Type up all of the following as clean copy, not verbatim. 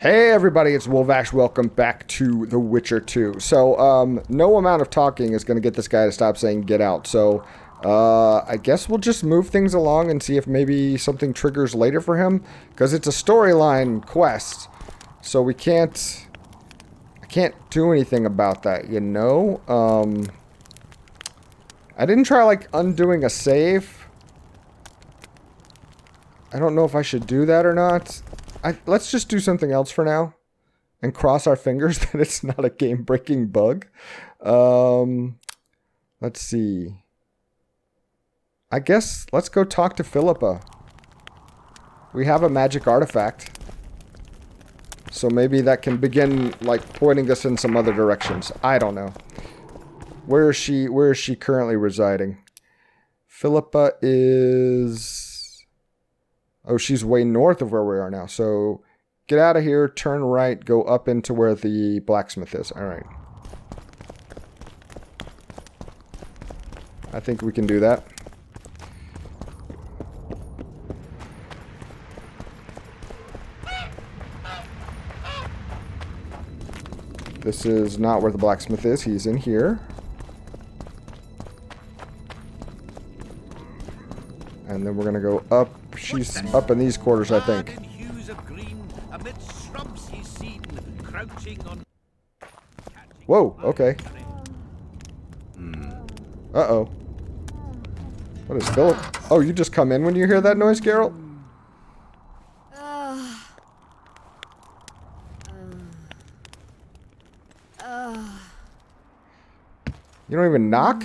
Hey everybody, it's Wolvash. Welcome back to The Witcher 2. So, no amount of talking is going to get this guy to stop saying get out. So, I guess we'll just move things along and see if maybe something triggers later for him. Because it's a storyline quest. So I can't do anything about that, you know? I didn't try, like, undoing a save. I don't know if I should do that or not. Let's just do something else for now and cross our fingers that it's not a game-breaking bug. Let's see. I guess let's go talk to Phillipa. We have a magic artifact. So maybe that can begin, like, pointing us in some other directions. I don't know. Where is she currently residing? Phillipa is... Oh, she's way north of where we are now. So, get out of here, turn right, go up into where the blacksmith is. Alright. I think we can do that. This is not where the blacksmith is. He's in here. And then we're going to go up. She's up in these quarters, I think. Whoa, okay. Uh-oh. What is Philip? Oh, you just come in when you hear that noise, Geralt? You don't even knock?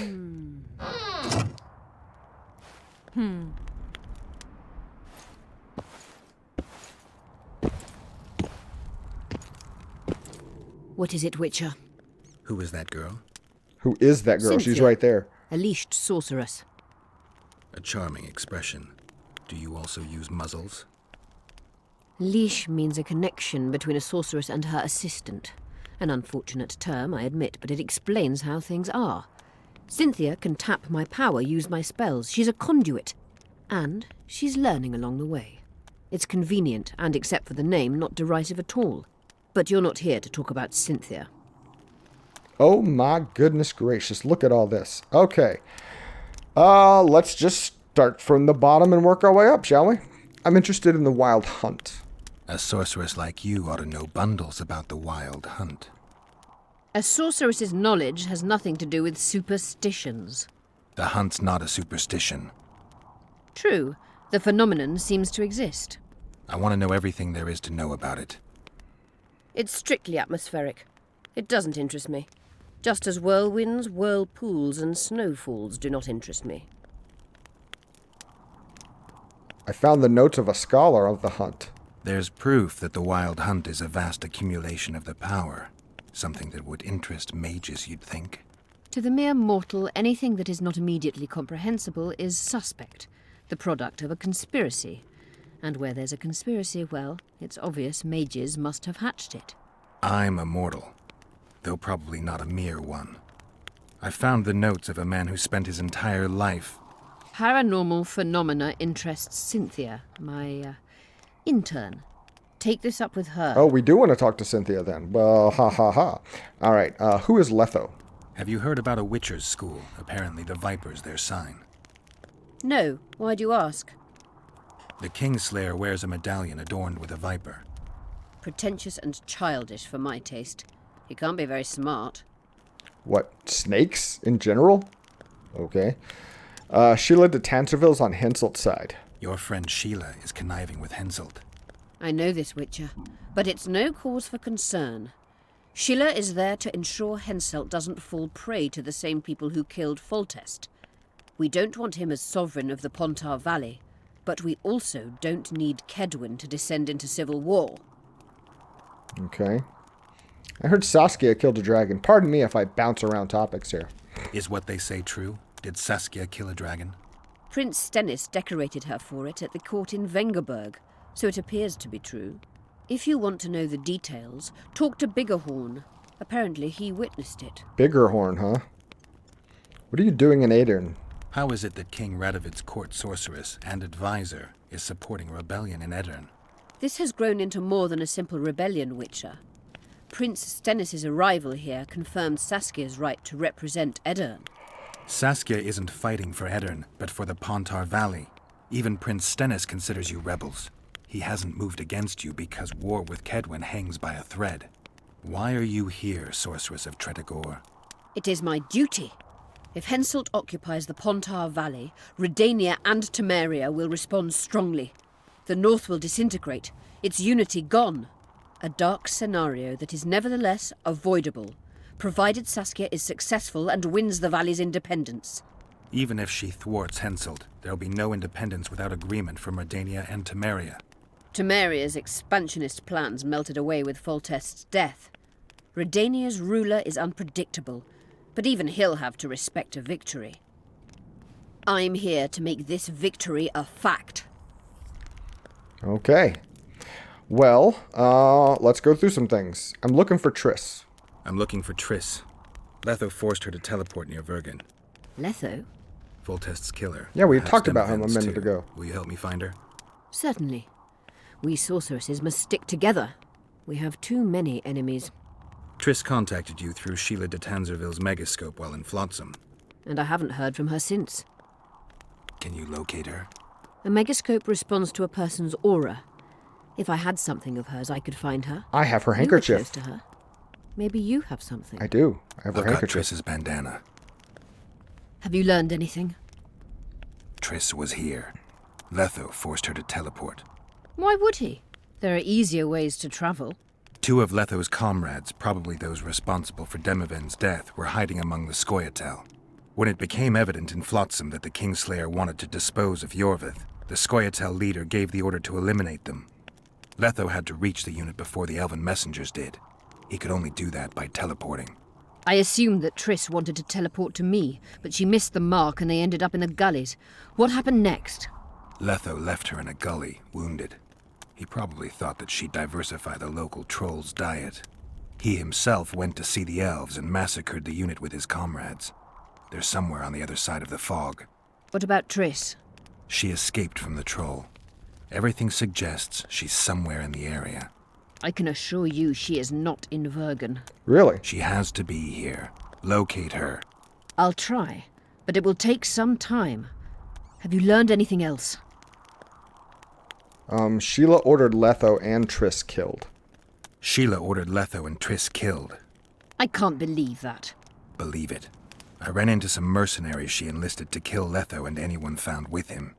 What is it, Witcher? Who is that girl? Who is that girl? Cynthia, she's right there. a leashed sorceress. A charming expression. Do you also use muzzles? Leash means a connection between a sorceress and her assistant. An unfortunate term, I admit, but it explains how things are. Cynthia can tap my power, use my spells. She's a conduit. And she's learning along the way. It's convenient, and except for the name, not derisive at all. But you're not here to talk about Cynthia. Oh my goodness gracious, look at all this. Okay. Let's just start from the bottom and work our way up, shall we? I'm interested in the wild hunt. A sorceress like you ought to know bundles about the wild hunt. A sorceress's knowledge has nothing to do with superstitions. The hunt's not a superstition. True, the phenomenon seems to exist. I want to know everything there is to know about it. It's strictly atmospheric. It doesn't interest me. Just as whirlwinds, whirlpools, and snowfalls do not interest me. I found the notes of a scholar of the hunt. There's proof that the wild hunt is a vast accumulation of the power. Something that would interest mages, you'd think. To the mere mortal, anything that is not immediately comprehensible is suspect, the product of a conspiracy. And where there's a conspiracy, well, it's obvious mages must have hatched it. I'm a mortal, though probably not a mere one. I found the notes of a man who spent his entire life... Paranormal phenomena interests Cynthia, my intern. Take this up with her. Oh, we do want to talk to Cynthia then. Well, ha ha ha. Alright, who is Letho? Have you heard about a witcher's school? Apparently the Viper's their sign. No, why do you ask? The Kingslayer wears a medallion adorned with a viper. Pretentious and childish for my taste. He can't be very smart. What, snakes in general? Okay. Sheila de Tanserville's on Henselt's side. Your friend Sheila is conniving with Henselt. I know this, Witcher, but it's no cause for concern. Sheila is there to ensure Henselt doesn't fall prey to the same people who killed Foltest. We don't want him as sovereign of the Pontar Valley, but we also don't need Kedwin to descend into civil war. Okay. I heard Saskia killed a dragon. Pardon me if I bounce around topics here. Is what they say true? Did Saskia kill a dragon? Prince Stennis decorated her for it at the court in Vengerberg, so it appears to be true. If you want to know the details, talk to Biggerhorn. Apparently he witnessed it. Biggerhorn, huh? What are you doing in Aedirn? How is it that King Radovid's court sorceress and advisor is supporting rebellion in Aedirn? This has grown into more than a simple rebellion, Witcher. Prince Stennis' arrival here confirmed Saskia's right to represent Edirn. Saskia isn't fighting for Edirn, but for the Pontar Valley. Even Prince Stennis considers you rebels. He hasn't moved against you because war with Kedwen hangs by a thread. Why are you here, Sorceress of Tretogor? It is my duty. If Henselt occupies the Pontar Valley, Redania and Temeria will respond strongly. The North will disintegrate, its unity gone. A dark scenario that is nevertheless avoidable, provided Saskia is successful and wins the Valley's independence. Even if she thwarts Henselt, there'll be no independence without agreement from Redania and Temeria. Temeria's expansionist plans melted away with Foltest's death. Redania's ruler is unpredictable, but even he'll have to respect a victory. I'm here to make this victory a fact. Okay. Well, let's go through some things. I'm looking for Triss. I'm looking for Triss. Letho forced her to teleport near Vergen. Letho? Foltest's killer. Yeah, we Perhaps talked about him a Demavend's minute too. ago. Will you help me find her? Certainly. We sorceresses must stick together. We have too many enemies. Triss contacted you through Sheila de Tanzerville's megascope while in Flotsam. And I haven't heard from her since. Can you locate her? A megascope responds to a person's aura. If I had something of hers, I could find her. I have her You were handkerchief. close to her. Maybe you have something. I do. I have her I've got handkerchief. Triss's bandana. Have you learned anything? Triss was here. Letho forced her to teleport. Why would he? There are easier ways to travel. 2 of Letho's comrades, probably those responsible for Demavend's death, were hiding among the Scoia'tael. When it became evident in Flotsam that the Kingslayer wanted to dispose of Yorvith, the Scoia'tael leader gave the order to eliminate them. Letho had to reach the unit before the Elven messengers did. He could only do that by teleporting. I assumed that Triss wanted to teleport to me, but she missed the mark and they ended up in the gullies. What happened next? Letho left her in a gully, wounded. He probably thought that she'd diversify the local trolls' diet. He himself went to see the elves and massacred the unit with his comrades. They're somewhere on the other side of the fog. What about Triss? She escaped from the troll. Everything suggests she's somewhere in the area. I can assure you she is not in Vergen. Really? She has to be here. Locate her. I'll try, but it will take some time. Have you learned anything else? Sheila ordered Letho and Triss killed. Sheila ordered Letho and Triss killed. I can't believe that. Believe it. I ran into some mercenaries she enlisted to kill Letho and anyone found with him.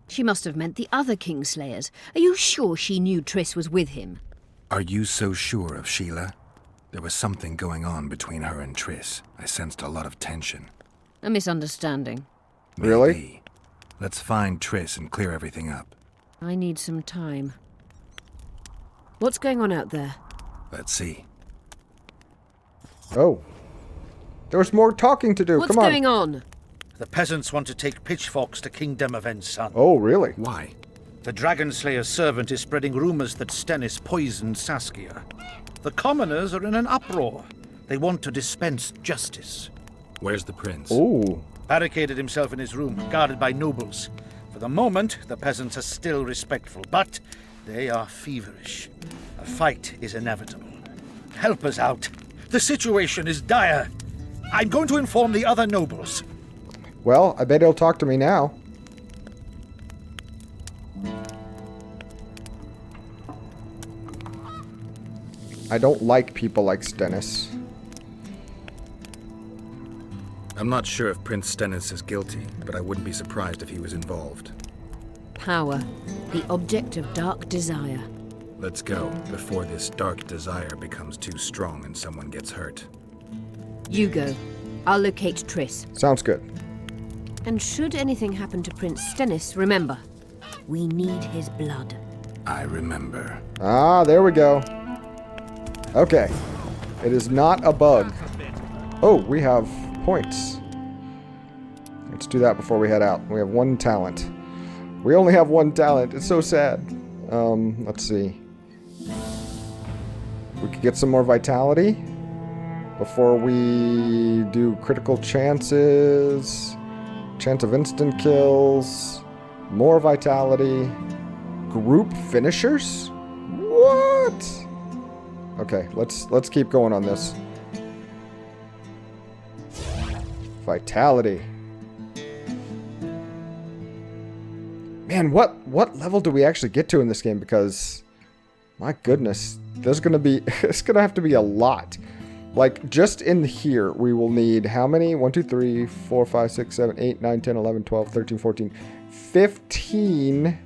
She must have meant the other Kingslayers. Are you sure she knew Triss was with him? Are you so sure of Sheila? There was something going on between her and Triss. I sensed a lot of tension. A misunderstanding. Really? Maybe. Let's find Triss and clear everything up. I need some time. What's going on out there? Let's see. Oh. There was more talking to do. What's Come on. going on? The peasants want to take pitchforks to King Demavend's son. Oh, really? Why? The Dragonslayer's servant is spreading rumors that Stennis poisoned Saskia. The commoners are in an uproar. They want to dispense justice. Where's the prince? Ooh. Barricaded himself in his room, guarded by nobles. For the moment, the peasants are still respectful, but they are feverish. A fight is inevitable. Help us out. The situation is dire. I'm going to inform the other nobles. Well, I bet he'll talk to me now. I don't like people like Stennis. I'm not sure if Prince Stennis is guilty, but I wouldn't be surprised if he was involved. Power, the object of dark desire. Let's go, before this dark desire becomes too strong and someone gets hurt. You go. I'll locate Triss. Sounds good. And should anything happen to Prince Stennis, remember, we need his blood. I remember. Ah, there we go. Okay. It is not a bug. Oh, we have points. Let's do that before we head out. We have 1 talent. We only have 1 talent. It's so sad. Let's see. We could get some more vitality before we do critical chances. Chance of instant kills. More vitality. Group finishers? What? Okay, let's keep going on this. Vitality. Man, what level do we actually get to in this game? Because, my goodness, there's gonna be it's gonna have to be a lot. Like, just in here, we will need how many? 1, 2, 3, 4, 5, 6, 7, 8, 9, 10, 11, 12, 13, 14, 15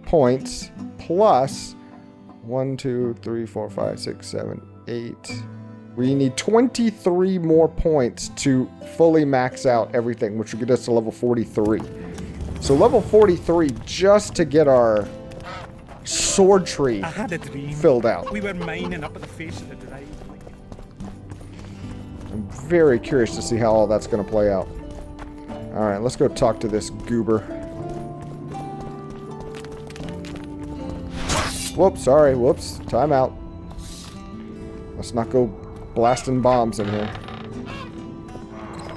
points plus 1, 2, 3, 4, 5, 6, 7, 8. We need 23 more points to fully max out everything, which will get us to level 43. So level 43 just to get our sword tree I had a dream. filled out. We were mining up at the face of the drive. I'm very curious to see how all that's going to play out. Alright, let's go talk to this goober. Whoops, sorry, whoops. Time out. Let's not go blasting bombs in here.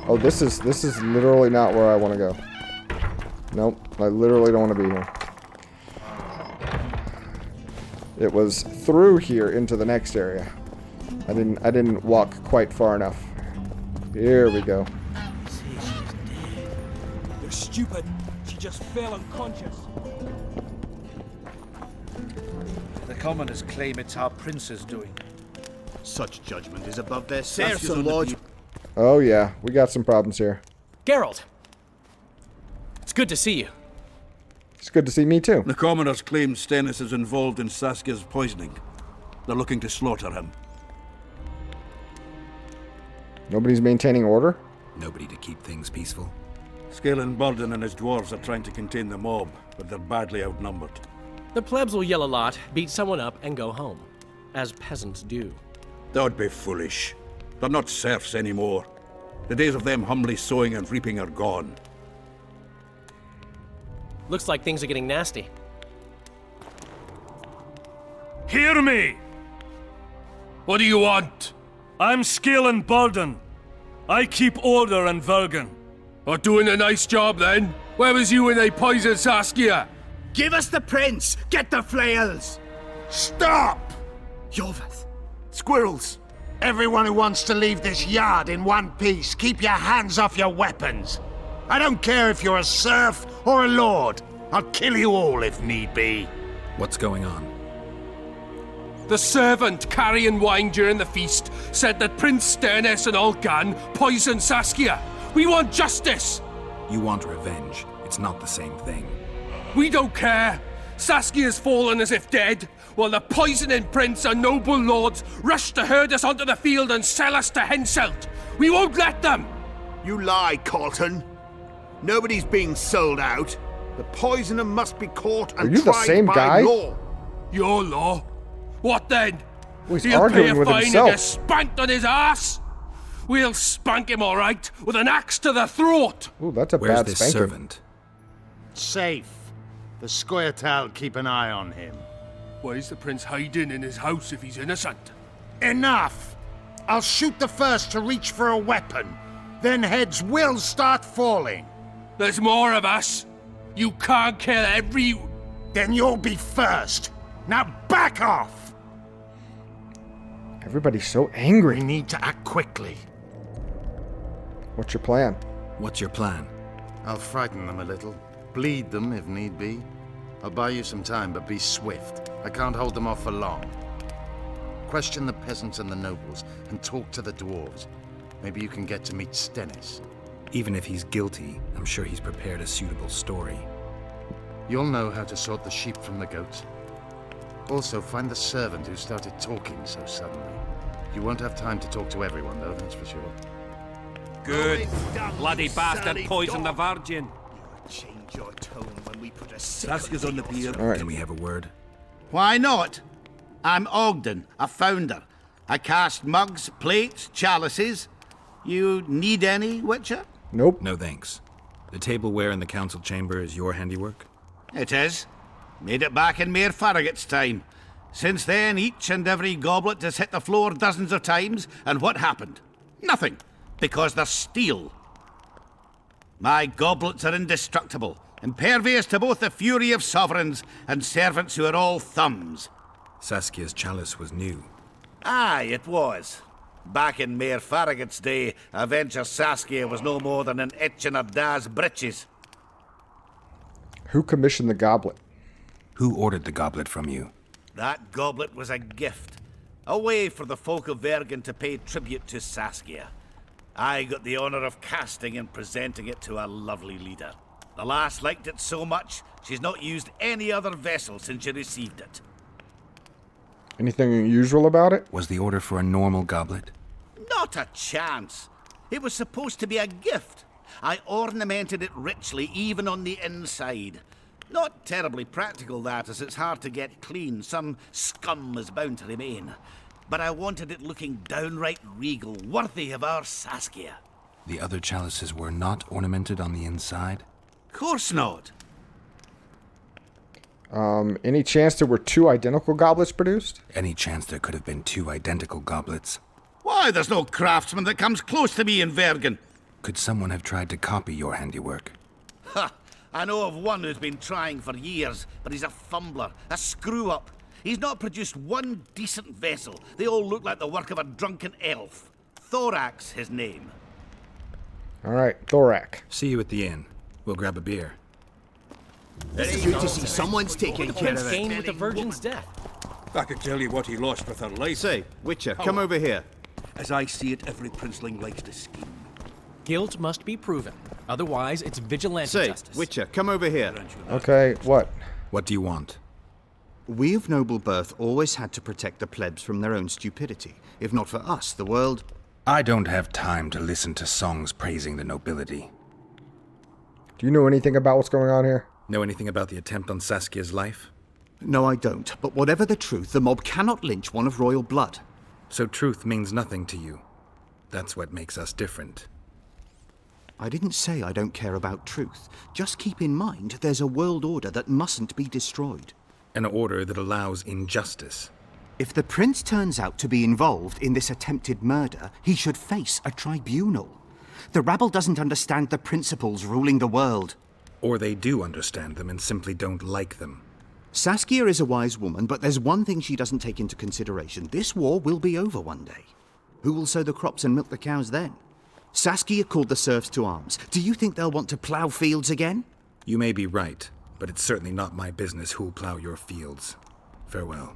Oh, this is literally not where I want to go. Nope, I literally don't want to be here. It was through here into the next area. I didn't walk quite far enough. Here we go. You're stupid. She just fell unconscious. The commoners claim it's our prince's doing. Such judgment is above their There's senses. a lodge. Oh yeah, we got some problems here. Geralt! It's good to see you. It's good to see me too. The commoners claim Stennis is involved in Saskia's poisoning. They're looking to slaughter him. Nobody's maintaining order? Nobody to keep things peaceful. Scalen Burden and his dwarves are trying to contain the mob, but they're badly outnumbered. The plebs will yell a lot, beat someone up, and go home. As peasants do. That would be foolish. They're not serfs anymore. The days of them humbly sowing and reaping are gone. Looks like things are getting nasty. Hear me! What do you want? I'm Scalen Burden. I keep order in Vergen. Or doing a nice job then? Where was you when they poisoned Saskia? Give us the prince! Get the flails! Stop! Yorvith. Squirrels. Everyone who wants to leave this yard in one piece, keep your hands off your weapons. I don't care if you're a serf or a lord. I'll kill you all if need be. What's going on? The servant carrying wine during the feast said that Prince Stennis and Olgan poisoned Saskia. We want justice! You want revenge. It's not the same thing. We don't care. Saskia's fallen as if dead, while the poisoning prince and noble lords rush to herd us onto the field and sell us to Henselt. We won't let them! You lie, Colton. Nobody's being sold out. The poisoner must be caught and Are you the tried same by guy? law. Your law? What then? Well, he's He'll pay arguing a with fine himself. and get spanked on his ass. We'll spank him all right, with an axe to the throat. Ooh, that's a Where's bad this spanking. servant? Safe. The Scoia'tael keep an eye on him. Why's the prince hiding in his house if he's innocent? Enough! I'll shoot the first to reach for a weapon. Then heads will start falling. There's more of us. You can't kill every... Then you'll be first. Now back off! Everybody's so We angry. need to act quickly. What's your plan? What's your plan? I'll frighten them a little. Bleed them if need be. I'll buy you some time, but be swift. I can't hold them off for long. Question the peasants and the nobles, and talk to the dwarves. Maybe you can get to meet Stennis. Even if he's guilty, I'm sure he's prepared a suitable story. You'll know how to sort the sheep from the goats. Also, find the servant who started talking so suddenly. You won't have time to talk to everyone, though, that's for sure. Good. Bloody bastard poisoned the virgin. Change your tone when we put a Saskia's on the pier. All right. Can we have a word? Why not? I'm Ogden, a founder. I cast mugs, plates, chalices. You need any, Witcher? Nope. No thanks. The tableware in the council chamber is your handiwork? It is. Made it back in Mayor Farragut's time. Since then, each and every goblet has hit the floor dozens of times, and what happened? Nothing, because they're steel. My goblets are indestructible, impervious to both the fury of sovereigns and servants who are all thumbs. Saskia's chalice was new. Aye, it was. Back in Mayor Farragut's day, Avenger Saskia was no more than an itch in her da's breeches. Who commissioned the goblet? Who ordered the goblet from you? That goblet was a gift. A way for the folk of Vergen to pay tribute to Saskia. I got the honor of casting and presenting it to our lovely leader. The lass liked it so much, she's not used any other vessel since she received it. Anything unusual about it? Was the order for a normal goblet? Not a chance. It was supposed to be a gift. I ornamented it richly, even on the inside. Not terribly practical, that, as it's hard to get clean. Some scum is bound to remain. But I wanted it looking downright regal, worthy of our Saskia. The other chalices were not ornamented on the inside? Course not. Any chance there were two identical goblets produced? Any chance there could have been two identical goblets? Why, there's no craftsman that comes close to me in Vergen. Could someone have tried to copy your handiwork? Ha! I know of one who's been trying for years, but he's a fumbler, a screw-up. He's not produced one decent vessel. They all look like the work of a drunken elf. Thorax, his name. All right, Thorak. See you at the inn. We'll grab a beer. It's good to see someone's taking care Prince of it. gained with the Virgin's death. I could tell you what he lost with her life. Say, Witcher, come over here. As I see it, every princeling likes to scheme. Guilt must be proven. Otherwise, it's vigilante Say, justice. Witcher, come over here. Okay, what? What do you want? We of noble birth always had to protect the plebs from their own stupidity. If not for us, the world... I don't have time to listen to songs praising the nobility. Do you know anything about what's going on here? Know anything about the attempt on Saskia's life? No, I don't. But whatever the truth, the mob cannot lynch one of royal blood. So truth means nothing to you. That's what makes us different. I didn't say I don't care about truth. Just keep in mind there's a world order that mustn't be destroyed. An order that allows injustice. If the prince turns out to be involved in this attempted murder, he should face a tribunal. The rabble doesn't understand the principles ruling the world. Or they do understand them and simply don't like them. Saskia is a wise woman, but there's one thing she doesn't take into consideration. This war will be over one day. Who will sow the crops and milk the cows then? Saskia called the serfs to arms. Do you think they'll want to plough fields again? You may be right, but it's certainly not my business who'll plough your fields. Farewell.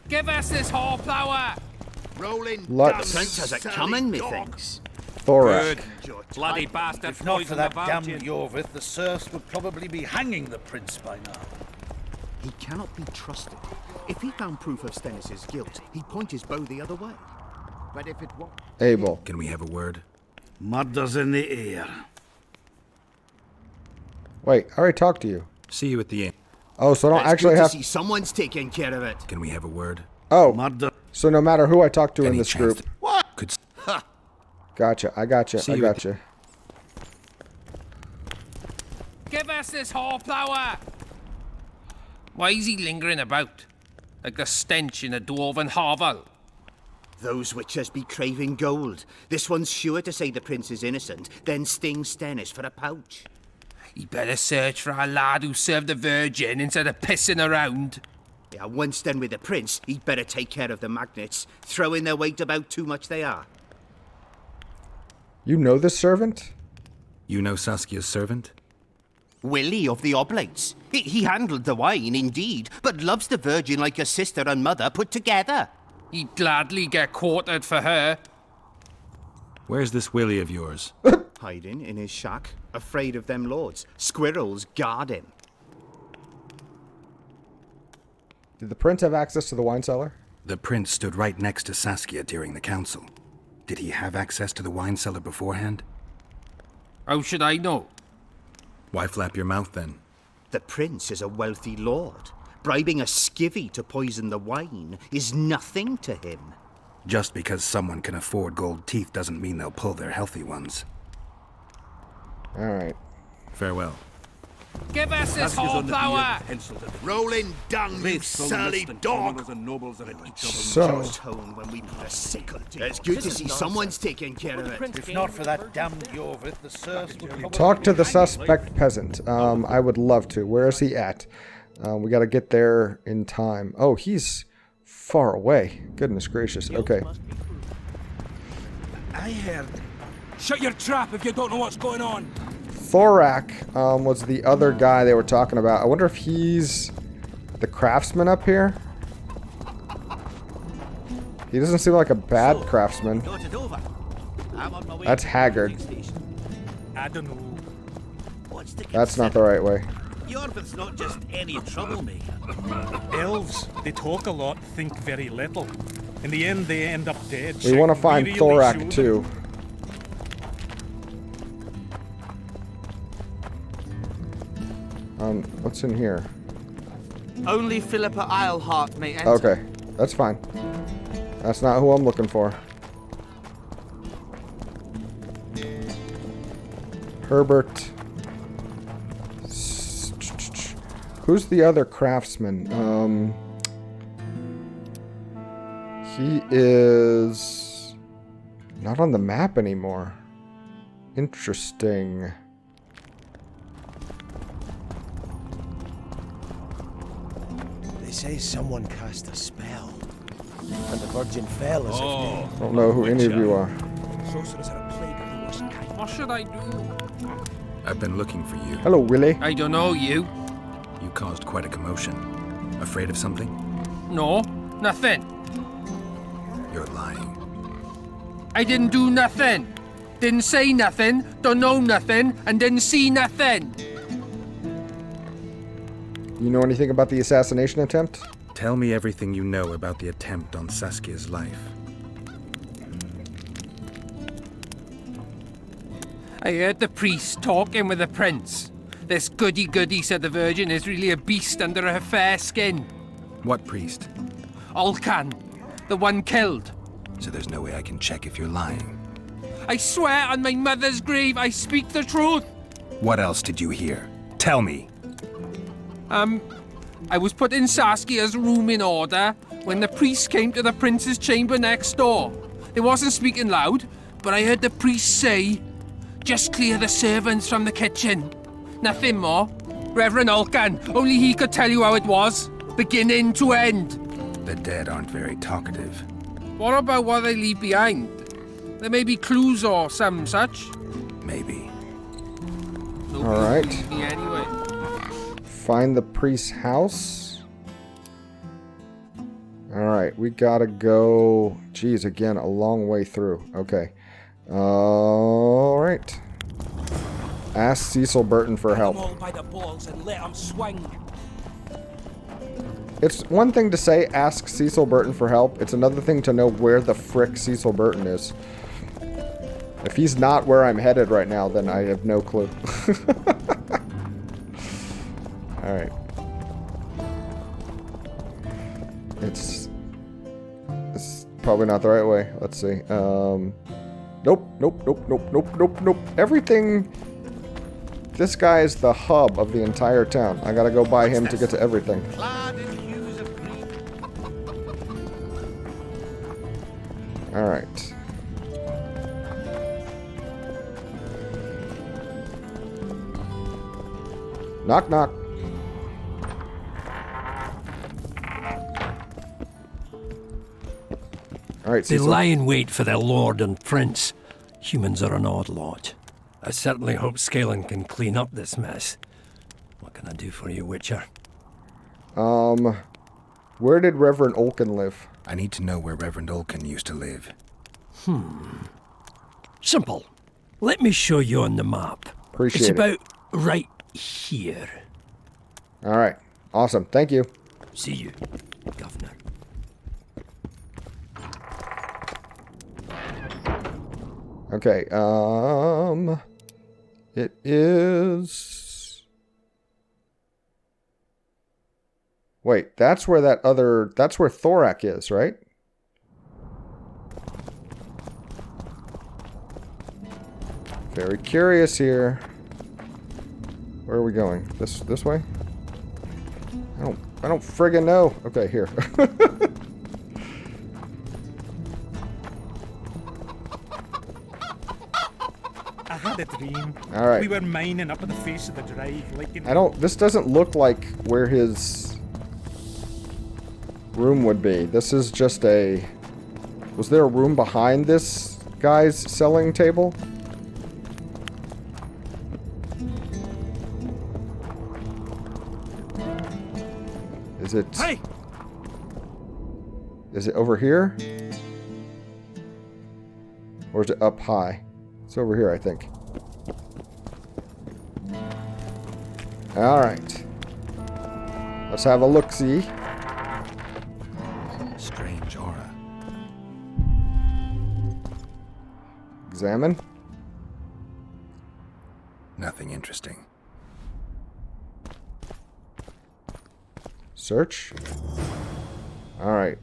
Give us this whore plower! Rolling Let's- down Prince has it coming, methinks. Thorak. Bloody bastard If not for poisoned the that damned Virgin. Yorvith, the serfs would probably be hanging the prince by now. He cannot be trusted. If he found proof of Stennis's guilt, he'd point his bow the other way. But if it was... Abel. Can we have a word? Murder's in the air. Wait, I already talked to you. See you at the inn. Oh, so I don't It's actually good have... to see someone's taking care of it. Can we have a word? Oh, Murder. so no matter who I talk to in Any this chance group. to- Could Gotcha, I gotcha, See I you at gotcha. Give us this whore plower! Why is he lingering about? Like the stench in a dwarven hovel. Those witches be craving gold. This one's sure to say the prince is innocent, then sting Stennis for a pouch. He better search for a lad who served the Virgin instead of pissing around. Yeah, once done with the prince, he'd better take care of the magnets, throwing their weight about too much they are. You know this servant? you know Saskia's servant? Willie of the Oblates. He handled the wine, indeed, but loves the Virgin like a sister and mother put together. He'd gladly get quartered for her. Where's this Willie of yours? Hiding in his shack, afraid of them lords. Squirrels guard him. Did the prince have access to the wine cellar? The prince stood right next to Saskia during the council. Did he have access to the wine cellar beforehand? How should I know? Why flap your mouth then? The prince is a wealthy lord. Bribing a skivvy to poison the wine is nothing to him. Just because someone can afford gold teeth doesn't mean they'll pull their healthy ones. Alright. Farewell. Give us this Saskia's on the horsepower! beard, penciled it. Rolling dung, you Wraiths on the surly list and dog! commoners and nobles are at each other's So, Tone when we put a sickle to It's good to see someone's taking care of it. If not for that damned Jorvith, the serfs would probably... talk to the suspect peasant. I would love to. Where is he at? We got to get there in time. Oh, he's far away. Goodness gracious. Okay. I heard... Shut your trap if you don't know what's going on. Thorak was the other guy they were talking about. I wonder if he's the craftsman up here. He doesn't seem like a bad craftsman. That's Haggard. I don't know. That's not the right way. Jorvith's not just any troublemaker. Elves, they talk a lot, think very little. In the end, they end up dead. We want to find really Thorak too. What's in here? Only Phillipa Isleheart may enter. Okay, that's fine. That's not who I'm looking for. Herbert. Who's the other craftsman? He is not on the map anymore. Interesting. They say someone cast a spell, and the Virgin fell as if I don't know who any of you are. sorcerers are a plague of the worst kind. What should I do? I've been looking for you. Hello, Willie. I don't know you. You caused quite a commotion. Afraid of something? No, nothing. You're lying. I didn't do nothing. Didn't say nothing, don't know nothing, and didn't see nothing. You know anything about the assassination attempt? Tell me everything you know about the attempt on Saskia's life. I heard the priest talking with the prince. This goody-goody said the Virgin is really a beast under her fair skin. What priest? Olcan, the one killed. So there's no way I can check if you're lying. I swear on my mother's grave I speak the truth. What else did you hear? Tell me. I was putting Saskia's room in order when the priest came to the prince's chamber next door. They wasn't speaking loud, but I heard the priest say, "Just clear the servants from the kitchen." Nothing more. Reverend Olcan, only he could tell you how it was, beginning to end. The dead aren't very talkative. What about what they leave behind? There may be clues or some such. Maybe. Nobody All right. believes me anyway. Find the priest's house. Alright, we gotta go... Geez, again, a long way through. Okay. Alright. Ask Cecil Burton for help. Them all by the balls and let them swing. It's one thing to say, ask Cecil Burton for help. It's another thing to know where the frick Cecil Burton is. If he's not where I'm headed right now, then I have no clue. Alright. It's probably not the right way. Let's see. Nope. Everything... This guy is the hub of the entire town. I gotta go by him to get to everything. Alright. Knock, knock. Alright, They Cecil. lie in wait for their lord and prince. Humans are an odd lot. I certainly hope Scalen can clean up this mess. What can I do for you, Witcher? Where did Reverend Olcan live? I need to know where Reverend Olcan used to live. Simple. Let me show you on the map. Appreciate it's it. about right here. Alright. Awesome. Thank you. See you, Governor. Okay, it is... Wait, that's where that's where Thorak is, right? Very curious here. Where are we going? This way? I don't friggin' know. Okay, here. I had a dream. All right. We were mining up at the face of the drive, like in... This doesn't look like where his room would be. This is just a... Was there a room behind this guy's selling table? Is it... Hey! Is it over here? Or is it up high? It's over here, I think. Alright. Let's have a look-see. Strange aura. Examine. Nothing interesting. Search. Alright.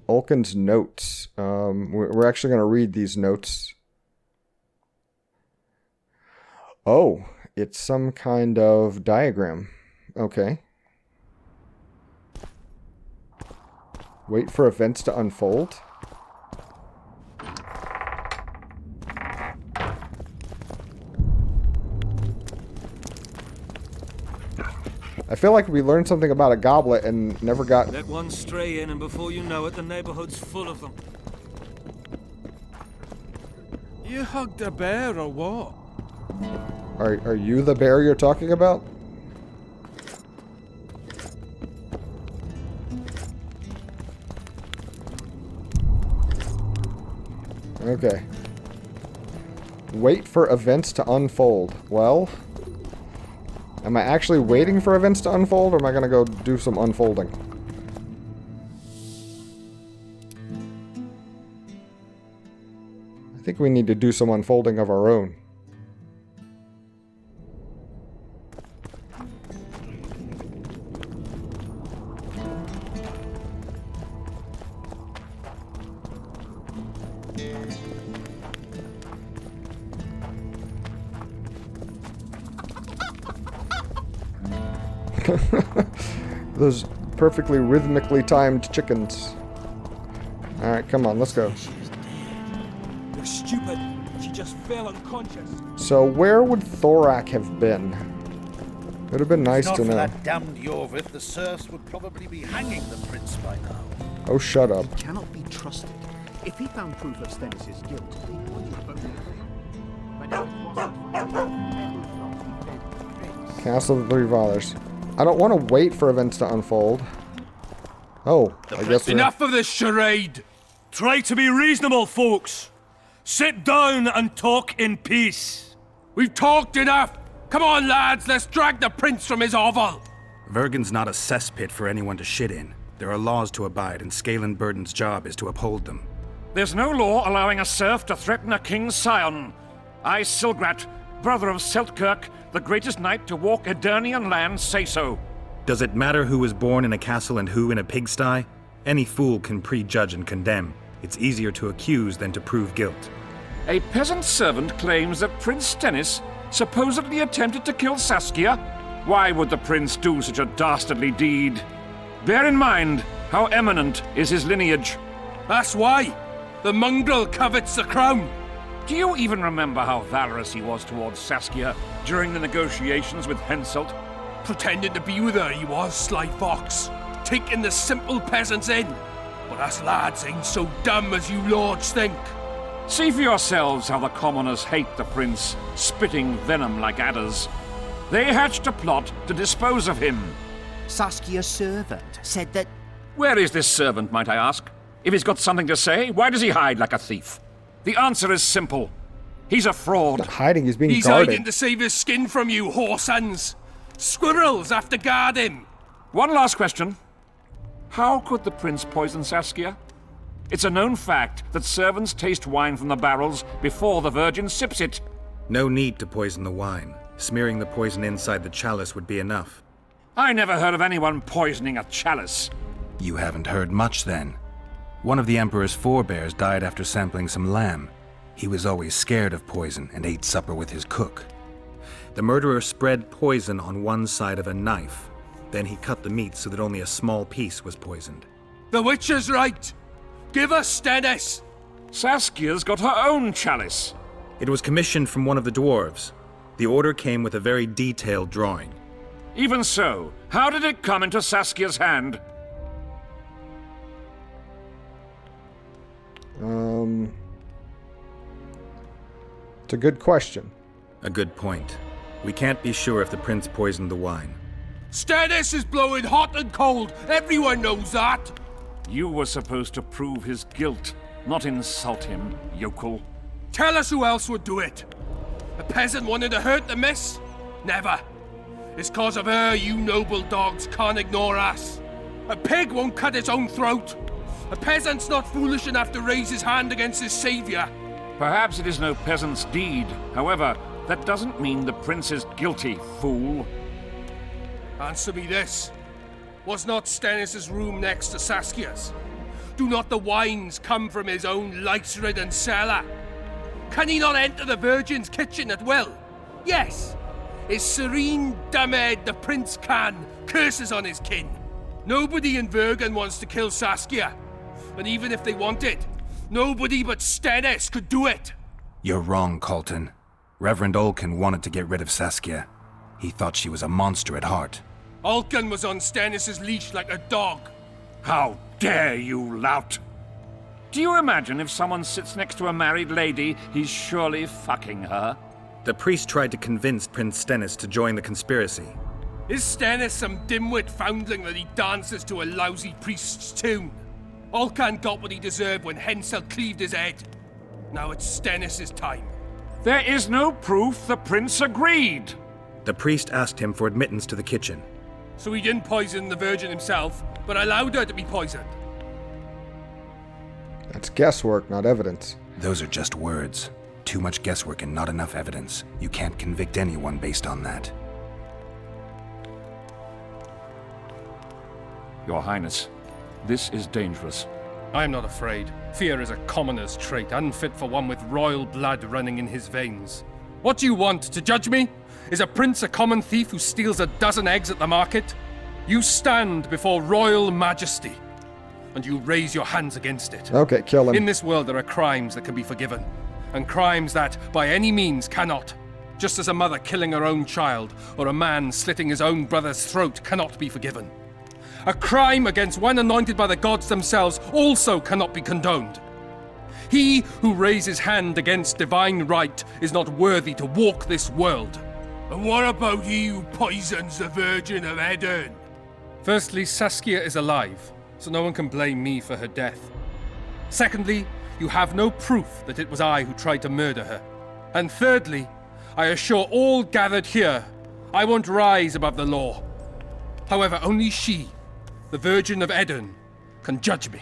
Ulkin's notes. We're actually going to read these notes. Oh, it's some kind of diagram. Okay. Wait for events to unfold. I feel like we learned something about a goblet and never got... Let one stray in and before you know it, the neighborhood's full of them. You hugged a bear or what? Are you the bear you're talking about? Okay. Wait for events to unfold. Well, am I actually waiting for events to unfold, or am I going to go do some unfolding? I think we need to do some unfolding of our own. Those perfectly rhythmically timed chickens. Alright, come on, let's go. You're stupid. She just fell unconscious. So where would Thorak have been? It would have been nice to know. If not for that damned Yorvith, the serfs would probably be hanging the prince by now. Oh, shut up. He cannot be trusted. If he found proof of Stennis' guilt, he would have voted him. But if it wasn't, Castle of the Three Fathers. I don't want to wait for events to unfold. Oh, I guess Enough of this charade! Try to be reasonable, folks. Sit down and talk in peace. We've talked enough! Come on, lads, let's drag the prince from his hovel! Vergen's not a cesspit for anyone to shit in. There are laws to abide, and Scalen Burden's job is to uphold them. There's no law allowing a serf to threaten a king's scion. I, Silgrat, brother of Seltkirk, the greatest knight to walk Edirnian land, say so. Does it matter who was born in a castle and who in a pigsty? Any fool can prejudge and condemn. It's easier to accuse than to prove guilt. A peasant servant claims that Prince Stennis supposedly attempted to kill Saskia. Why would the prince do such a dastardly deed? Bear in mind how eminent is his lineage. That's why! The mongrel covets the crown! Do you even remember how valorous he was towards Saskia during the negotiations with Henselt? Pretending to be with her, he was, sly fox. Taking the simple peasants in. But us lads ain't so dumb as you lords think. See for yourselves how the commoners hate the prince, spitting venom like adders. They hatched a plot to dispose of him. Saskia's servant said that... Where is this servant, might I ask? If he's got something to say, why does he hide like a thief? The answer is simple. He's a fraud. Not hiding, he's being He's guarded. hiding to save his skin from you, whoresons. Squirrels have to guard him. One last question. How could the prince poison Saskia? It's a known fact that servants taste wine from the barrels before the virgin sips it. No need to poison the wine. Smearing the poison inside the chalice would be enough. I never heard of anyone poisoning a chalice. You haven't heard much then. One of the Emperor's forebears died after sampling some lamb. He was always scared of poison and ate supper with his cook. The murderer spread poison on one side of a knife. Then he cut the meat so that only a small piece was poisoned. The witch is right. Give us Stennis. Saskia's got her own chalice. It was commissioned from one of the dwarves. The order came with a very detailed drawing. Even so, how did it come into Saskia's hand? It's a good question. A good point. We can't be sure if the prince poisoned the wine. Stennis is blowing hot and cold. Everyone knows that. You were supposed to prove his guilt, not insult him, yokel. Tell us who else would do it. A peasant wanted to hurt the miss? Never. It's cause of her you noble dogs can't ignore us. A pig won't cut its own throat. A peasant's not foolish enough to raise his hand against his savior. Perhaps it is no peasant's deed. However, that doesn't mean the prince is guilty, fool. Answer me this. Was not Stennis' room next to Saskia's? Do not the wines come from his own lice-ridden cellar? Can he not enter the Virgin's kitchen at will? Yes. His serene Damed the prince can, curses on his kin. Nobody in Vergen wants to kill Saskia. And even if they want it, nobody but Stennis could do it. You're wrong, Colton. Reverend Olkin wanted to get rid of Saskia. He thought she was a monster at heart. Olkin was on Stennis' leash like a dog. How dare you, lout! Do you imagine if someone sits next to a married lady, he's surely fucking her? The priest tried to convince Prince Stennis to join the conspiracy. Is Stennis some dimwit foundling that he dances to a lousy priest's tune? Olcan got what he deserved when Hensel cleaved his head. Now it's Stennis' time. There is no proof the prince agreed. The priest asked him for admittance to the kitchen. So he didn't poison the Virgin himself, but allowed her to be poisoned. That's guesswork, not evidence. Those are just words. Too much guesswork and not enough evidence. You can't convict anyone based on that. Your Highness, this is dangerous. I am not afraid. Fear is a commoner's trait, unfit for one with royal blood running in his veins. What do you want, to judge me? Is a prince a common thief who steals a dozen eggs at the market? You stand before royal majesty, and you raise your hands against it. Okay, kill him. In this world there are crimes that can be forgiven, and crimes that, by any means, cannot. Just as a mother killing her own child, or a man slitting his own brother's throat cannot be forgiven. A crime against one anointed by the gods themselves also cannot be condoned. He who raises hand against divine right is not worthy to walk this world. And what about he who poisons the Virgin of Edern? Firstly, Saskia is alive, so no one can blame me for her death. Secondly, you have no proof that it was I who tried to murder her. And thirdly, I assure all gathered here, I won't rise above the law. However, only she, the Virgin of Edern, can judge me.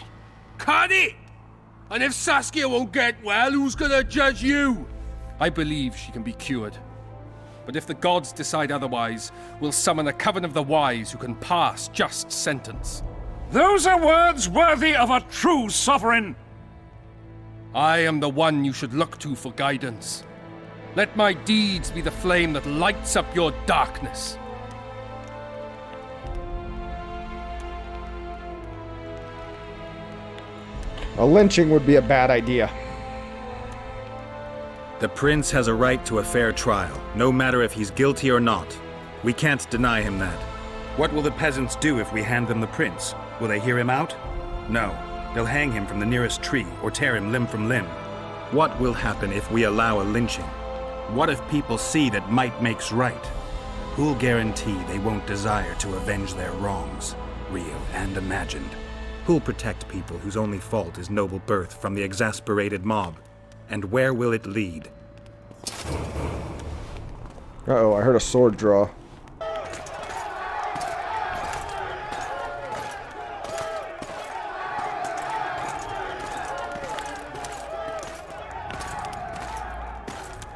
Can it? And if Saskia won't get well, who's gonna judge you? I believe she can be cured. But if the gods decide otherwise, we'll summon a coven of the wise who can pass just sentence. Those are words worthy of a true sovereign! I am the one you should look to for guidance. Let my deeds be the flame that lights up your darkness. A lynching would be a bad idea. The prince has a right to a fair trial, no matter if he's guilty or not. We can't deny him that. What will the peasants do if we hand them the prince? Will they hear him out? No. They'll hang him from the nearest tree or tear him limb from limb. What will happen if we allow a lynching? What if people see that might makes right? Who'll guarantee they won't desire to avenge their wrongs, real and imagined? Who'll protect people whose only fault is noble birth from the exasperated mob? And where will it lead? Uh-oh, I heard a sword draw.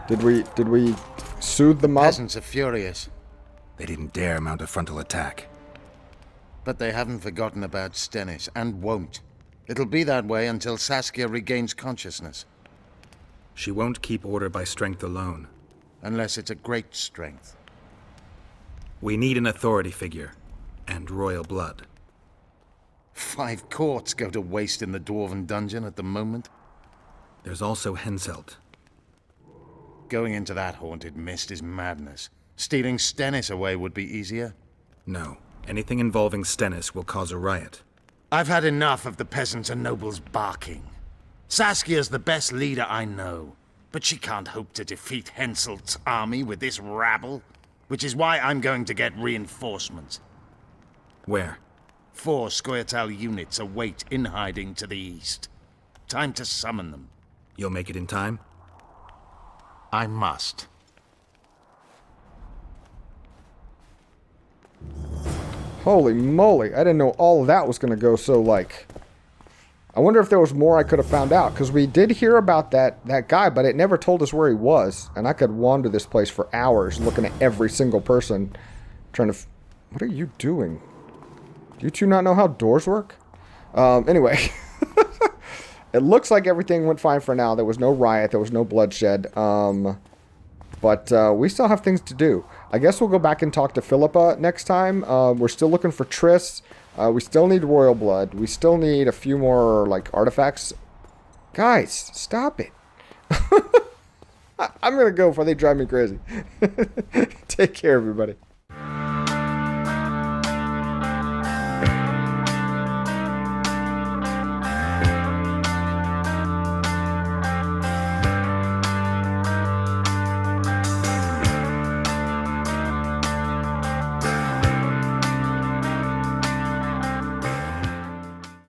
Did we soothe the mob? Peasants are furious. They didn't dare mount a frontal attack. But they haven't forgotten about Stennis, and won't. It'll be that way until Saskia regains consciousness. She won't keep order by strength alone. Unless it's a great strength. We need an authority figure. And royal blood. 5 courts go to waste in the Dwarven dungeon at the moment. There's also Henselt. Going into that haunted mist is madness. Stealing Stennis away would be easier. No. Anything involving Stennis will cause a riot. I've had enough of the peasants and nobles barking. Saskia's the best leader I know, but she can't hope to defeat Henselt's army with this rabble, which is why I'm going to get reinforcements. Where? 4 Scoia'tael units await in hiding to the east. Time to summon them. You'll make it in time? I must. Holy moly, I didn't know all of that was going to go so, like... I wonder if there was more I could have found out, because we did hear about that guy, but it never told us where he was. And I could wander this place for hours, looking at every single person, trying to... What are you doing? Do you two not know how doors work? Anyway... It looks like everything went fine for now. There was no riot. There was no bloodshed. But we still have things to do. I guess we'll go back and talk to Phillipa next time. We're still looking for Triss. We still need royal blood. We still need a few more, like, artifacts. Guys, stop it. I'm going to go before they drive me crazy. Take care, everybody.